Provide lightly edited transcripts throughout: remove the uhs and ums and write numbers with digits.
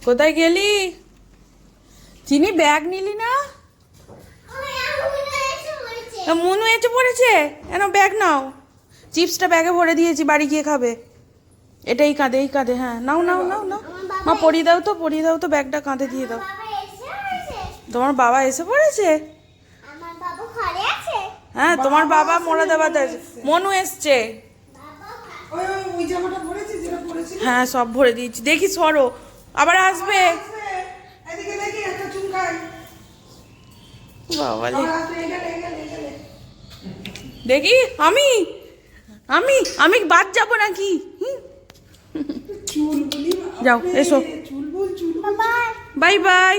কোথায় গেলি? চিনি ব্যাগ নিলি না? মনু এসে পড়েছে, কেন ব্যাগ নাও। চিপসটা ব্যাগে ভরে দিয়েছি, বাড়ি গিয়ে খাবে। এটা এই কাঁধে, এই কাঁধে। হ্যাঁ নাও নাও নাও নাও। মা পরিয়ে দাও তো ব্যাগটা কাঁধে দিয়ে দাও। তোমার বাবা এসে পড়েছে? হ্যাঁ তোমার বাবা মোরাদাবাদে আছে। মনু এসছে। হ্যাঁ সব ভরে দিয়েছি। দেখি সরো, আবার আসবে। বাবালে দেখি আমি আমি আমি বাদ যাবো নাকি? যাও এসো, বাই বাই।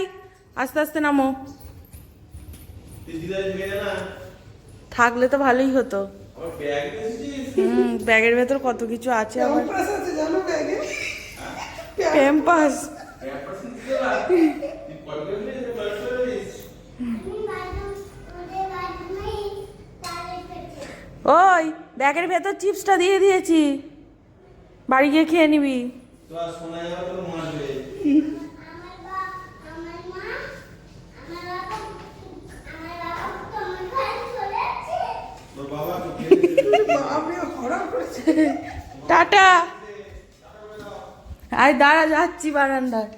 আস্তে আস্তে নামো। থাকলে তো ভালোই হতো। ব্যাগের ভেতর কত কিছু আছে আমার। প্যাম্পাস। ওই ব্যাগের ভেতর চিপসটা দিয়ে দিয়েছি, বাড়ি গিয়ে খেয়ে নিবি। টাটা। আয় দাঁড়া, যাচ্ছি বারান্দায়।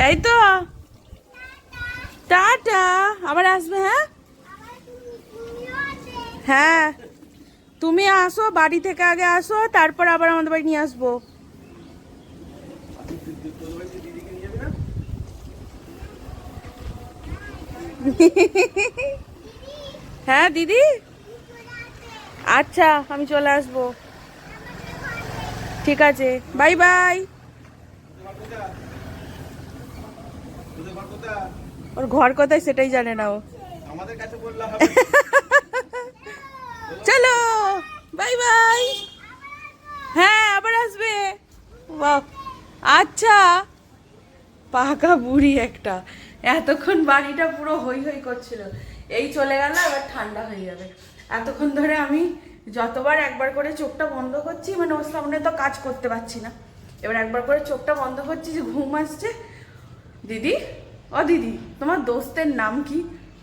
এই তো টাটা, আবার আসবে। হ্যাঁ হ্যাঁ তুমি আসো, বাড়ি থেকে আগে আসো, তারপর আবার আমাদের বাড়ি নিয়ে আসবো। হ্যাঁ দিদি, আচ্ছা আমি চলে আসবো। ঠিক আছে, বাই বাই। ওর ঘর কোথায় সেটাই জানে না ও। চলো বাই বাই। হ্যাঁ আবার আসবে। বাহ, আচ্ছা। পাকা বুড়ি একটা, এতক্ষণ বাড়িটা পুরো হই হই করছিল, এই চলে গেল, এবার ঠান্ডা হয়ে যাবে। এতক্ষণ ধরে আমি যতবার একবার করে চোখটা বন্ধ করছি, মানে ওর সামনে তো কাজ করতে পারছি না, এবার একবার করে চোখটা বন্ধ করছি যে ঘুম আসছে। দিদি, ও দিদি, তোমার দোস্তের নাম কি?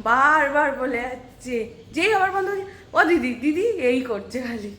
বারবার বলে যাচ্ছে, যেই আবার বন্ধ করছি, ও দিদি দিদি এই করছে খালি।